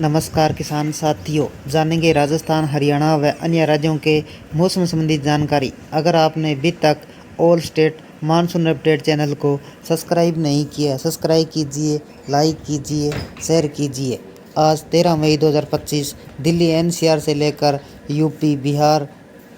नमस्कार किसान साथियों, जानेंगे राजस्थान, हरियाणा व अन्य राज्यों के मौसम संबंधी जानकारी। अगर आपने अभी तक all state monsoon update channel को सब्सक्राइब नहीं किया, सब्सक्राइब कीजिए, लाइक कीजिए, शेयर कीजिए। आज 13 मई 2025 दिल्ली एनसीआर से लेकर यूपी बिहार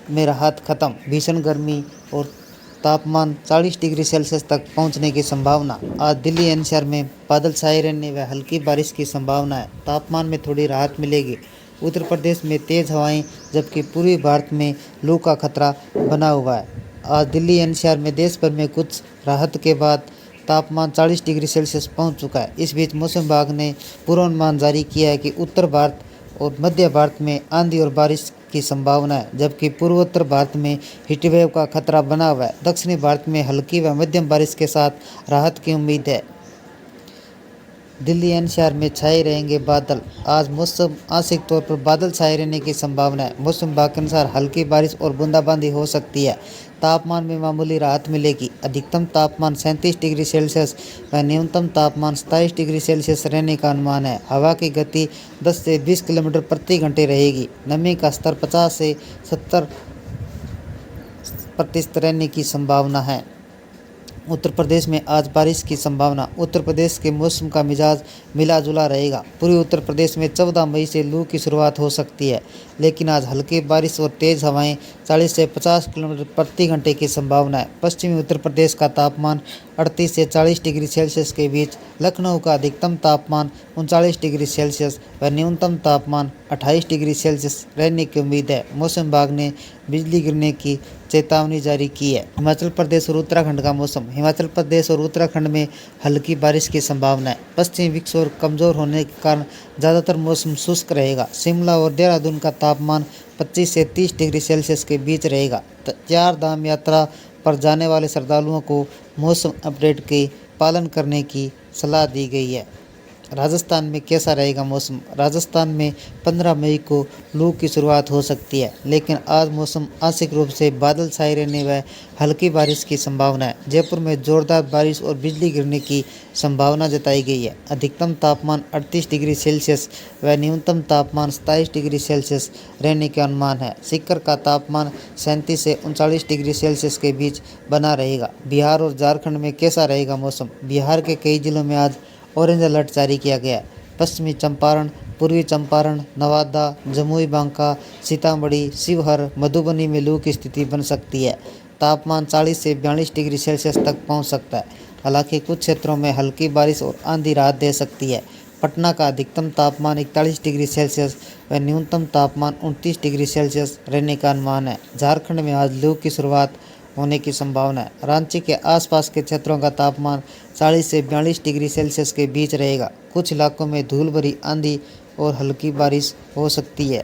में राहत खत्म। भीषण गर्मी और तापमान 40 डिग्री सेल्सियस तक पहुंचने की संभावना। आज दिल्ली एनसीआर में बादल छाए रहने व हल्की बारिश की संभावना है। तापमान में थोड़ी राहत मिलेगी। उत्तर प्रदेश में तेज हवाएं, जबकि पूर्वी भारत में लू का खतरा बना हुआ है। आज दिल्ली एनसीआर में देश भर में कुछ राहत के बाद तापमान 40 डिग्री सेल्सियस पहुंच चुका है। इस बीच मौसम विभाग ने पूर्वानुमान जारी किया है कि उत्तर भारत और मध्य भारत में आंधी और बारिश की संभावना है, जबकि पूर्वोत्तर भारत में हीटवेव का खतरा बना हुआ है। दक्षिणी भारत में हल्की व मध्यम बारिश के साथ राहत की उम्मीद है। दिल्ली एनसीआर में छाए रहेंगे बादल। आज मौसम आंशिक तौर पर बादल छाए रहने की संभावना है। मौसम विभाग के अनुसार हल्की बारिश और बूंदाबांदी हो सकती है। तापमान में मामूली राहत मिलेगी। अधिकतम तापमान 37 डिग्री सेल्सियस व न्यूनतम तापमान 27 डिग्री सेल्सियस रहने का अनुमान है। हवा की गति 10 से 20 किलोमीटर प्रति घंटे रहेगी। नमी का स्तर 50 से 70% रहने की संभावना है। उत्तर प्रदेश में आज बारिश की संभावना। उत्तर प्रदेश के मौसम का मिजाज मिला जुला रहेगा। पूर्वी उत्तर प्रदेश में 14 मई से लू की शुरुआत हो सकती है, लेकिन आज हल्की बारिश और तेज हवाएं 40 से 50 किलोमीटर प्रति घंटे की संभावना है। पश्चिमी उत्तर प्रदेश का तापमान 38 से 40 डिग्री सेल्सियस के बीच। लखनऊ का अधिकतम तापमान 39 डिग्री सेल्सियस व न्यूनतम तापमान 28 डिग्री सेल्सियस रहने की उम्मीद है। मौसम विभाग ने बिजली गिरने की चेतावनी जारी की है। हिमाचल प्रदेश और उत्तराखंड का मौसम। हिमाचल प्रदेश और उत्तराखंड में हल्की बारिश की संभावना है। पश्चिमी विक्षोभ कमजोर होने के कारण ज़्यादातर मौसम शुष्क रहेगा। शिमला और देहरादून का तापमान 25 से 30 डिग्री सेल्सियस के बीच रहेगा। 4 धाम यात्रा पर जाने वाले श्रद्धालुओं को मौसम अपडेट के पालन करने की सलाह दी गई है। राजस्थान में कैसा रहेगा मौसम। राजस्थान में 15 मई को लू की शुरुआत हो सकती है, लेकिन आज मौसम आंशिक रूप से बादल छाए रहने व हल्की बारिश की संभावना है। जयपुर में जोरदार बारिश और बिजली गिरने की संभावना जताई गई है। अधिकतम तापमान 38 डिग्री सेल्सियस व न्यूनतम तापमान 27 डिग्री सेल्सियस रहने का अनुमान है। सीकर का तापमान 37 से 39 डिग्री सेल्सियस के बीच बना रहेगा। बिहार और झारखंड में कैसा रहेगा मौसम। बिहार के कई जिलों में आज ऑरेंज अलर्ट जारी किया गया है। पश्चिमी चंपारण, पूर्वी चंपारण, नवादा, जमुई, बांका, सीतामढ़ी, शिवहर, मधुबनी में लू की स्थिति बन सकती है। तापमान 40 से 42 डिग्री सेल्सियस तक पहुंच सकता है। हालांकि कुछ क्षेत्रों में हल्की बारिश और आंधी राहत दे सकती है। पटना का अधिकतम तापमान 41 डिग्री सेल्सियस व न्यूनतम तापमान 29 डिग्री सेल्सियस रहने का अनुमान है। झारखंड में आज लू की शुरुआत होने की संभावना है। रांची के आसपास के क्षेत्रों का तापमान 40 से 42 डिग्री सेल्सियस के बीच रहेगा। कुछ इलाकों में धूल भरी आंधी और हल्की बारिश हो सकती है।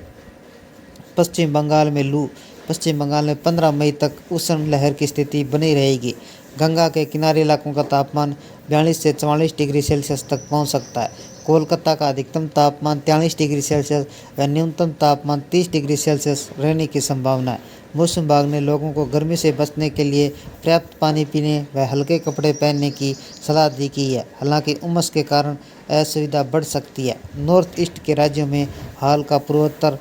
पश्चिम बंगाल में लू। पश्चिम बंगाल में 15 मई तक उष्ण लहर की स्थिति बनी रहेगी। गंगा के किनारे इलाकों का तापमान 42 से 44 डिग्री सेल्सियस तक पहुंच सकता है। कोलकाता का अधिकतम तापमान 43 डिग्री सेल्सियस व न्यूनतम तापमान 30 डिग्री सेल्सियस रहने की संभावना है। मौसम विभाग ने लोगों को गर्मी से बचने के लिए पर्याप्त पानी पीने व हल्के कपड़े पहनने की सलाह दी गई है। हालांकि उमस के कारण असुविधा बढ़ सकती है। नॉर्थ ईस्ट के राज्यों में हाल का पूर्वोत्तर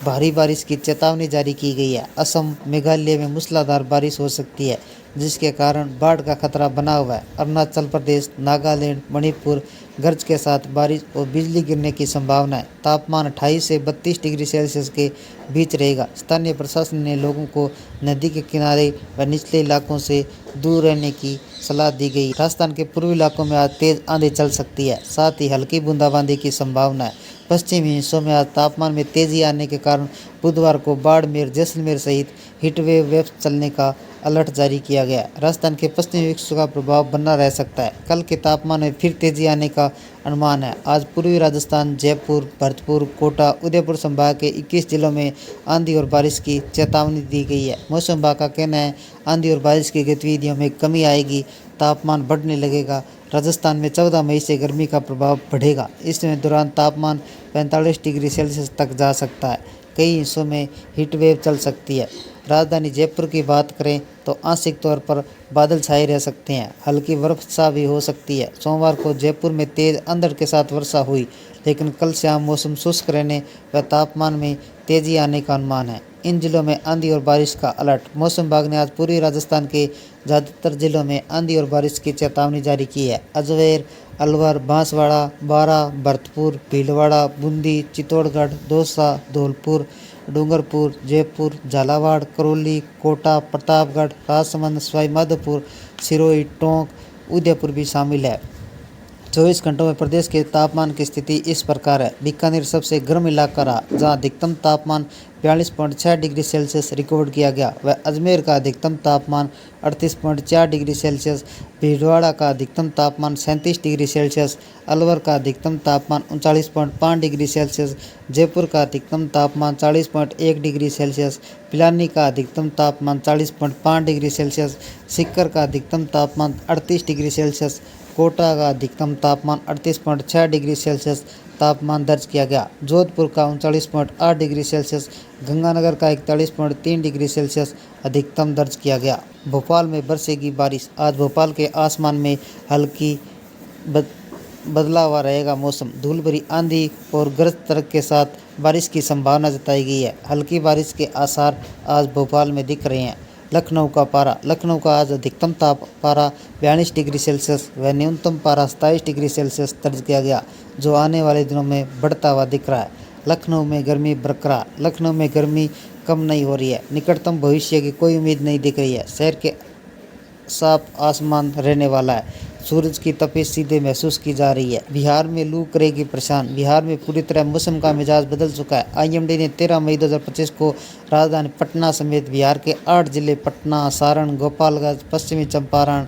भारी बारिश की चेतावनी जारी की गई है। असम, मेघालय में मूसलाधार बारिश हो सकती है, जिसके कारण बाढ़ का खतरा बना हुआ है। अरुणाचल प्रदेश, नागालैंड, मणिपुर गरज के साथ बारिश और बिजली गिरने की संभावना है। तापमान 28 से 32 डिग्री सेल्सियस के बीच रहेगा। स्थानीय प्रशासन ने लोगों को नदी के किनारे व निचले इलाकों से दूर रहने की सलाह दी गई। राजस्थान के पूर्वी इलाकों में आज तेज आंधी चल सकती है, साथ ही हल्की बूंदाबांदी की संभावना है। पश्चिमी हिस्सों में आज तापमान में तेजी आने के कारण बुधवार को बाड़मेर, जैसलमेर सहित हीटवेव चलने का अलर्ट जारी किया गया। राजस्थान के पश्चिमी विक्षोभ का प्रभाव बना रह सकता है। कल के तापमान में फिर तेजी आने का अनुमान है। आज पूर्वी राजस्थान, जयपुर, भरतपुर, कोटा, उदयपुर संभाग के 21 जिलों में आंधी और बारिश की चेतावनी दी गई है। मौसम विभाग का कहना है आंधी और बारिश की गतिविधियों में कमी आएगी, तापमान बढ़ने लगेगा। राजस्थान में 14 मई से गर्मी का प्रभाव बढ़ेगा। इस दौरान तापमान 45 डिग्री सेल्सियस तक जा सकता है। कई हिस्सों में हीटवेव चल सकती है। राजधानी जयपुर की बात करें तो आंशिक तौर पर बादल छाए रह सकते हैं। हल्की वर्षा भी हो सकती है। सोमवार को जयपुर में तेज अंधड़ के साथ वर्षा हुई, लेकिन कल शाम मौसम शुष्क रहने व तापमान में तेजी आने का अनुमान है। इन जिलों में आंधी और बारिश का अलर्ट। मौसम विभाग ने आज पूर्वी राजस्थान के ज़्यादातर जिलों में आंधी और बारिश की चेतावनी जारी की है। अजमेर, अलवर, बांसवाड़ा, बारा, भरतपुर, भीलवाड़ा, बूंदी, चित्तौड़गढ़, दौसा, धौलपुर, डूंगरपुर, जयपुर, झालावाड़, करौली, कोटा, प्रतापगढ़, राजसमंद, सवाई माधोपुर, सिरोही, टोंक, उदयपुर भी शामिल है। 24 घंटों में प्रदेश के तापमान की स्थिति इस प्रकार है। बीकानेर सबसे गर्म इलाका रहा, जहां अधिकतम तापमान 42.6 डिग्री सेल्सियस रिकॉर्ड किया गया। वह अजमेर का अधिकतम तापमान 38.4 डिग्री सेल्सियस, भीलवाड़ा का अधिकतम तापमान 37 डिग्री सेल्सियस, अलवर का अधिकतम तापमान 39.5 डिग्री सेल्सियस, जयपुर का अधिकतम तापमान 40.1 डिग्री सेल्सियस, पिलानी का अधिकतम तापमान 40.5 डिग्री सेल्सियस, सीकर का अधिकतम तापमान 38 डिग्री सेल्सियस, कोटा का अधिकतम तापमान 38.6 डिग्री सेल्सियस तापमान दर्ज किया गया। जोधपुर का 39.8 डिग्री सेल्सियस, गंगानगर का 41.3 डिग्री सेल्सियस अधिकतम दर्ज किया गया। भोपाल में बरसेगी बारिश। आज भोपाल के आसमान में हल्की बदला हुआ रहेगा मौसम। धूल भरी आंधी और गरज तड़क के साथ बारिश की संभावना जताई गई है। हल्की बारिश के आसार आज भोपाल में दिख रहे हैं। लखनऊ का पारा। लखनऊ का आज अधिकतम पारा 42 डिग्री सेल्सियस व न्यूनतम पारा 27 डिग्री सेल्सियस दर्ज किया गया, जो आने वाले दिनों में बढ़ता हुआ दिख रहा है। लखनऊ में गर्मी बरकरार। लखनऊ में गर्मी कम नहीं हो रही है। निकटतम भविष्य की कोई उम्मीद नहीं दिख रही है। शहर के साफ आसमान रहने वाला है। सूरज की तपिश सीधे महसूस की जा रही है। बिहार में लू करेगी परेशान। बिहार में पूरी तरह मौसम का मिजाज बदल चुका है। आईएमडी ने 13 मई 2025 को राजधानी पटना समेत बिहार के 8 जिले पटना, सारण, गोपालगंज, पश्चिमी चंपारण,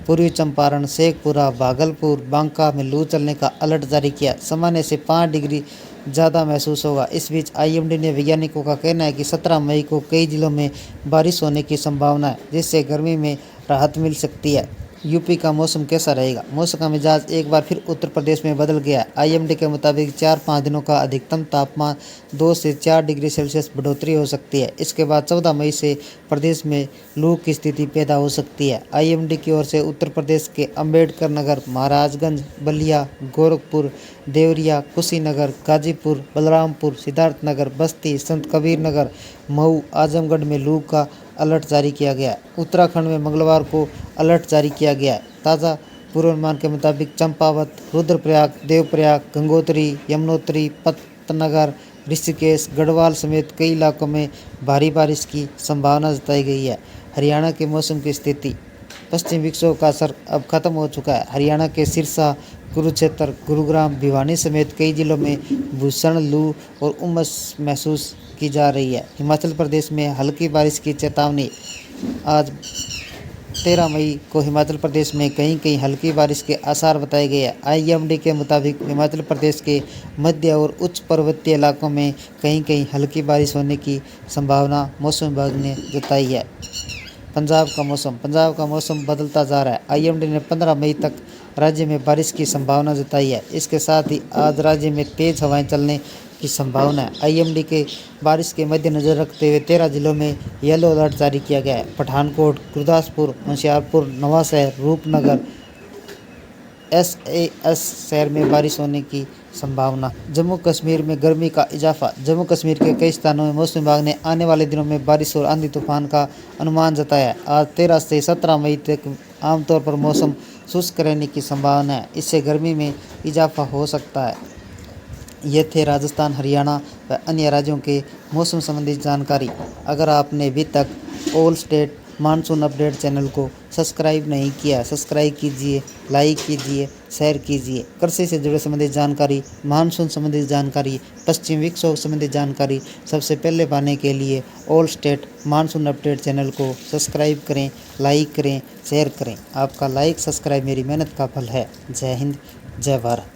पूर्वी चंपारण, शेखपुरा, भागलपुर, बांका में लू चलने का अलर्ट जारी किया। सामान्य से 5 डिग्री ज़्यादा महसूस होगा। इस बीच आईएमडी ने वैज्ञानिकों का कहना है कि 17 मई को कई जिलों में बारिश होने की संभावना है, जिससे गर्मी में राहत मिल सकती है। यूपी का मौसम कैसा रहेगा? मौसम का मिजाज एक बार फिर उत्तर प्रदेश में बदल गया है। आईएमडी के मुताबिक 4-5 दिनों का अधिकतम तापमान 2 से 4 डिग्री सेल्सियस बढ़ोतरी हो सकती है। इसके बाद 14 मई से प्रदेश में लू की स्थिति पैदा हो सकती है। आईएमडी की ओर से उत्तर प्रदेश के अम्बेडकर नगर, महाराजगंज, बलिया, गोरखपुर, देवरिया, कुशीनगर, गाजीपुर, बलरामपुर, सिद्धार्थनगर, बस्ती, संत कबीर नगर, मऊ, आजमगढ़ में लू का अलर्ट जारी किया गया है। उत्तराखंड में मंगलवार को अलर्ट जारी किया गया है। ताज़ा पूर्वानुमान के मुताबिक चंपावत, रुद्रप्रयाग, देवप्रयाग, गंगोत्री, यमुनोत्री, पतनगर, ऋषिकेश, गढ़वाल समेत कई इलाकों में भारी बारिश की संभावना जताई गई है। हरियाणा के मौसम की स्थिति। पश्चिम विक्षोभ का असर अब खत्म हो चुका है। हरियाणा के सिरसा, कुरुक्षेत्र, गुरुग्राम, भिवानी समेत कई जिलों में भीषण लू और उमस महसूस की जा रही है। हिमाचल प्रदेश में हल्की बारिश की चेतावनी। आज 13 मई को हिमाचल प्रदेश में कहीं कहीं हल्की बारिश के आसार बताए गए हैं। आईएमडी के मुताबिक हिमाचल प्रदेश के मध्य और उच्च पर्वतीय इलाकों में कहीं कहीं हल्की बारिश होने की संभावना मौसम विभाग ने जताई है। पंजाब का मौसम। पंजाब का मौसम बदलता जा रहा है। आईएमडी ने 15 मई तक राज्य में बारिश की संभावना जताई है। इसके साथ ही आज राज्य में तेज हवाएं चलने की संभावना है। आईएमडी के बारिश के मद्देनजर रखते हुए 13 जिलों में येलो अलर्ट जारी किया गया है। पठानकोट, गुरदासपुर, होशियारपुर, नवांशहर, रूपनगर, एसएएस शहर में बारिश होने की संभावना। जम्मू कश्मीर में गर्मी का इजाफा। जम्मू कश्मीर के कई स्थानों में मौसम विभाग ने आने वाले दिनों में बारिश और आंधी तूफान का अनुमान जताया है। आज 13 से 17 मई तक आमतौर पर मौसम शुष्क रहने की संभावना है। इससे गर्मी में इजाफा हो सकता है। ये थे राजस्थान, हरियाणा व अन्य राज्यों के मौसम संबंधी जानकारी। अगर आपने अभी तक all state monsoon update channel को सब्सक्राइब नहीं किया, सब्सक्राइब कीजिए, लाइक कीजिए, शेयर कीजिए। कृषि से जुड़े संबंधित जानकारी, मानसून संबंधित जानकारी, पश्चिम विक्षोभ संबंधित जानकारी सबसे पहले पाने के लिए all state monsoon update channel को सब्सक्राइब करें, लाइक करें, शेयर करें। आपका लाइक सब्सक्राइब मेरी मेहनत का फल है। जय हिंद, जय भारत।